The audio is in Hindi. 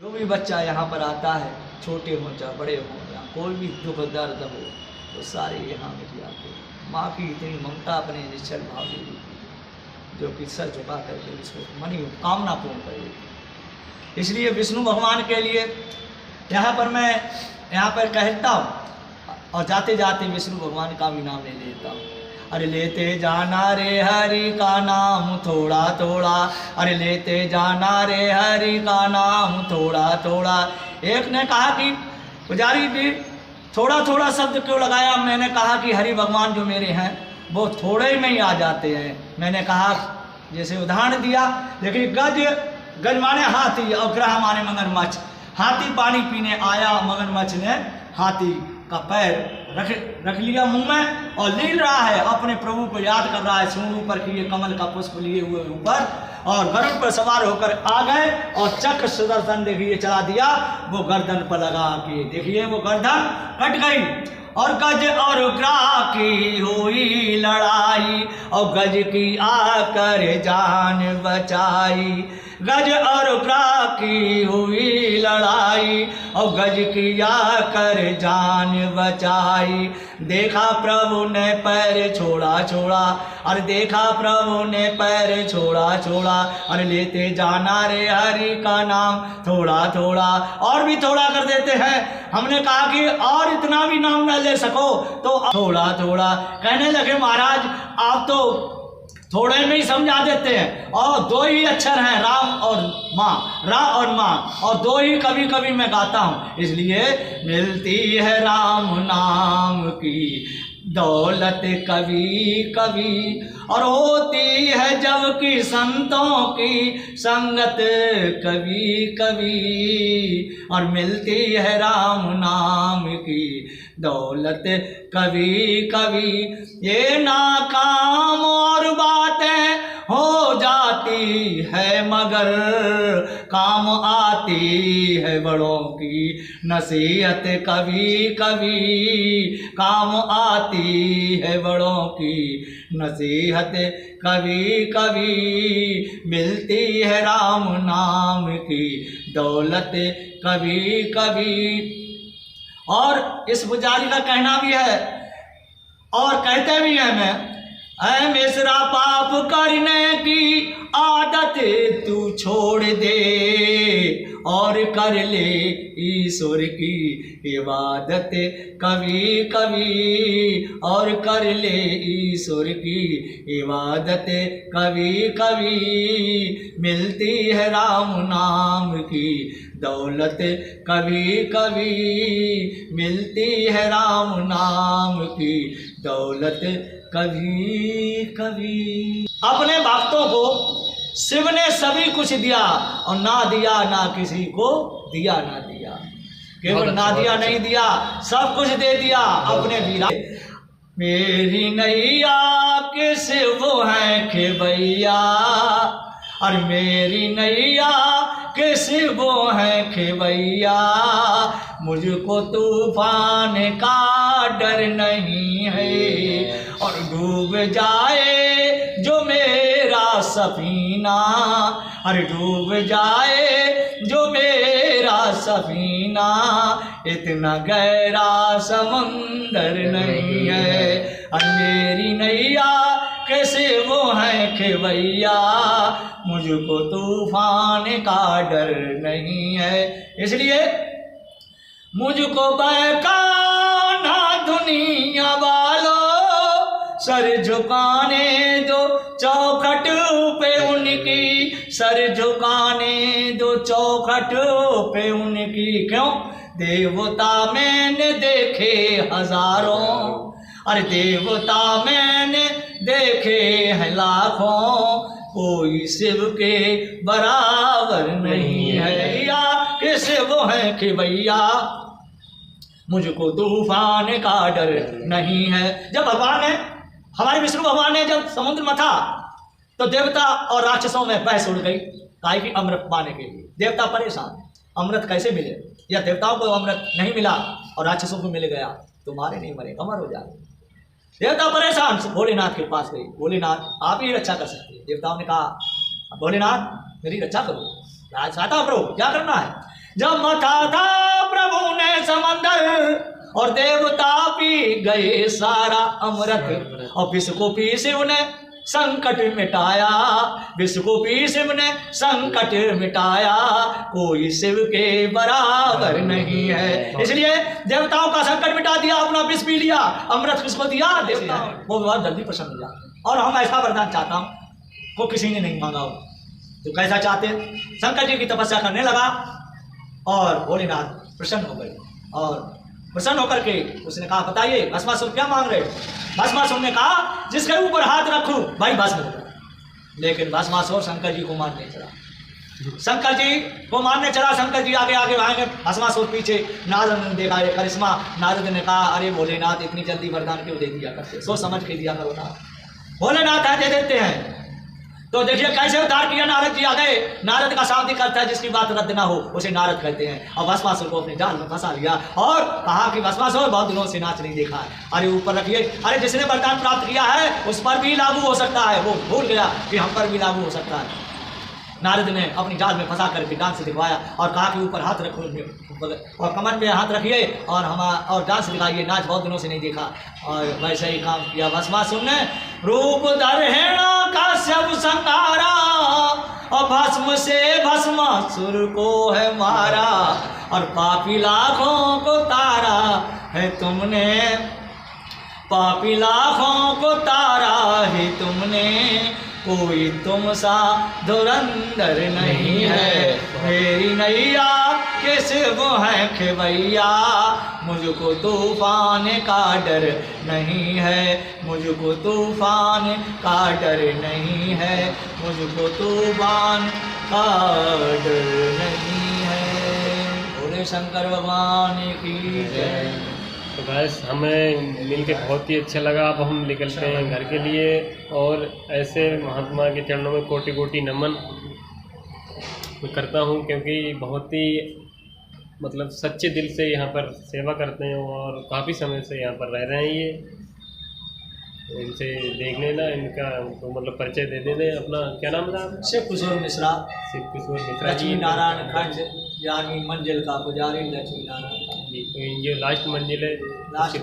जो भी बच्चा यहाँ पर आता है, छोटे हों चाहे बड़े हों, या कोई भी दुख दर्द हो, तो सारे यहाँ मिल जाते हैं। माँ की इतनी ममता अपने निश्चल भाव दे दी, जो कि सर झुका करके इसको मनी कामना पूर्ण करेगी। इसलिए विष्णु भगवान के लिए यहाँ पर मैं यहाँ पर कहता हूँ, और जाते जाते विष्णु भगवान का भी नाम ले लेता हूँ। अरे लेते जाना रे हरि का नाम थोड़ा थोड़ा, अरे लेते जाना रे हरि का नाम थोड़ा थोड़ा। एक ने कहा कि पुजारी जी थोड़ा थोड़ा शब्द क्यों लगाया? मैंने कहा कि हरि भगवान जो मेरे हैं वो थोड़े में ही आ जाते हैं। मैंने कहा जैसे उदाहरण दिया, देखिए गज माने हाथी और ग्रह माने मगरमच्छ। हाथी पानी पीने आया, मगरमच्छ ने हाथी का पैर रख लिया मुंह में और लील रहा है, अपने प्रभु को याद कर रहा है। सूंड ऊपर किए, कमल का पुष्प लिए हुए ऊपर, और गरुड़ पर सवार होकर आ गए और चक्र सुदर्शन देखिए चला दिया, वो गर्दन पर लगा के देखिए वो गर्दन कट गई। और गज और ग्राह की हुई लड़ाई, और गज की आकर जान बचाई। गज और ग्राह की हुई लड़ाई, और गज की आकर जान बचाई। देखा प्रभु ने पैर छोड़ा छोड़ा, अरे देखा प्रभु ने पैर छोड़ा छोड़ा, अरे लेते जाना रे हरि का नाम थोड़ा थोड़ा। और भी थोड़ा कर देते हैं। हमने कहा कि और इतना भी नाम न ले सको तो थोड़ा थोड़ा। कहने लगे महाराज आप तो थोड़े में ही समझा देते हैं, और दो ही अक्षर हैं, राम और माँ, रा और माँ, और दो ही कभी कभी मैं गाता हूँ। इसलिए मिलती है राम नाम की दौलत कभी कभी, और होती है जब कि संतों की संगत कभी कभी। और मिलती है राम नाम की दौलत कभी कभी। ये नाकाम और बातें हो जाती है, मगर काम आती है बड़ों की नसीहत कभी कभी। काम आती है बड़ों की नसीहत कभी कभी। मिलती है राम नाम की दौलत कभी कभी। और इस पुजारी का कहना भी है और कहते भी हैं, मैं मिश्रा पाप करने की आदत तू छोड़ दे, और कर ले ईश्वर की इबादत कभी कभी। और कर ले ईश्वर की इबादत कभी कभी। मिलती है राम नाम की दौलत कभी कभी। मिलती है राम नाम की दौलत कभी कभी। अपने भक्तों को शिव ने सभी कुछ दिया, और ना दिया ना किसी को दिया ना दिया। केवल ना दिया नहीं दिया, सब कुछ दे दिया अपने वीरा। मेरी नैया के शिव हैं खेवैया, और मेरी नैया के शिव हैं खेवैया। मुझको तूफान का डर नहीं है, और डूब जाए जो मेरा सफीना, अरे डूब जाए जो मेरा सफीना। इतना गहरा समंदर नहीं है, और मेरी नैया कैसे वो है खेवैया। मुझको तूफान का डर नहीं है, इसलिए मुझको बहकाना दुनिया वालों। सर झुकाने दो चौखट पे उनकी, सर झुकाने दो चौखट पे उनकी। क्यों? देवता मैंने देखे हजारों, अरे देवता मैंने देखे हैं लाखों, कोई शिव के बराबर नहीं है। या कि शिव है कि भैया मुझको तूफान का डर नहीं है। जब भगवान ने, हमारे विष्णु भगवान ने जब समुद्र में था, तो देवता और राक्षसों में बहस उड़ गई, काहे कि अमृत पाने के लिए। देवता परेशान, अमृत कैसे मिले? या देवताओं को अमृत नहीं मिला और राक्षसों को मिल गया, तुम्हारे नहीं मरे, कमर हो जाए। देवता परेशान भोलेनाथ के पास गई, भोलेनाथ आप ही रक्षा कर सकते हैं। देवताओं ने कहा भोलेनाथ मेरी रक्षा करो, सहायता करो, क्या करना है? जब मथा था प्रभु ने समंदर और देवता पी गए सारा अमृत, और विष को पी शिव ने संकट मिटाया, विष को पी शिव ने संकट मिटाया, कोई शिव के बराबर नहीं है। इसलिए देवताओं का संकट मिटा दिया, अपना विष पी लिया, अमृत किसको दिया? देवताओं। वो बहुत जल्दी प्रसन्न हो जाते। और हम ऐसा वरदान चाहता हूँ को किसी ने नहीं मांगा हो, तो कैसा चाहते? शंकर जी की तपस्या करने लगा और भोलेनाथ प्रसन्न हो गए, और प्रसन्न होकर के उसने कहा बताइए भस्मासुर क्या मांग रहे? भस्मासुर ने कहा जिसके ऊपर हाथ रखूं भाई भस्म होगा। लेकिन भस्मासुर शंकर जी को मारने चला, शंकर जी को मारने चला। शंकर जी आगे आगे आएंगे, भस्मासुर पीछे। नारद ने देखा ये करिश्मा, नारद ने कहा अरे भोलेनाथ इतनी जल्दी वरदान क्यों दे दिया करते, सोच समझ के दिया करो ना। भोलेनाथ है दे देते हैं। तो देखिए कैसे उद्धार किया। नारद जी आ गए। नारद का शाब्दिक अर्थ है जिसकी बात रद्द ना हो उसे नारद कहते हैं। और भस्मासुर को अपने जाल में फंसा लिया और कहा कि भस्मासुर बहुत दिनों से नाच नहीं देखा है, अरे ऊपर रखिए। अरे जिसने वरदान प्राप्त किया है उस पर भी लागू हो सकता है, वो भूल गया कि हम पर भी लागू हो सकता है। नारद ने अपनी जाल में फंसा करके डांस दिखवाया और कहा कि ऊपर हाथ रखो और कमर पे हाथ रखिए और डांस दिखाइए, नाच बहुत दिनों से नहीं देखा। और वैसे ही काम किया भस्मासुर ने। रूप धरेणा का सब संहारा और भस्म से भस्मासुर को है मारा, और पापी लाखों को तारा है तुमने, पापी लाखों को तारा है तुमने, कोई तुम सा धुरंधर नहीं है। मेरी नैया किस वो है खेवैया, मुझको तूफान का डर नहीं है, मुझको तूफान का डर नहीं है, मुझको तूफान का डर नहीं है। बोले शंकर भगवान की जय। तो बस हमें मिलके बहुत ही अच्छा लगा। अब हम निकलते हैं घर के लिए, और ऐसे महात्मा के चरणों में कोटि कोटि नमन मैं करता हूँ, क्योंकि बहुत ही मतलब सच्चे दिल से यहाँ पर सेवा करते हैं और काफ़ी समय से यहाँ पर रह रहे हैं। ये इनसे देख लेना, इनका तो मतलब परिचय दे देना। अपना क्या नाम था? शिव किशोर मिश्रा। शिव किशोर मिश्रा लक्ष्मी नारायण खंड यानी मंजिल का पुजारी लक्ष्मी नारायण। जी, तो ये लास्ट मंजिल है। लास्ट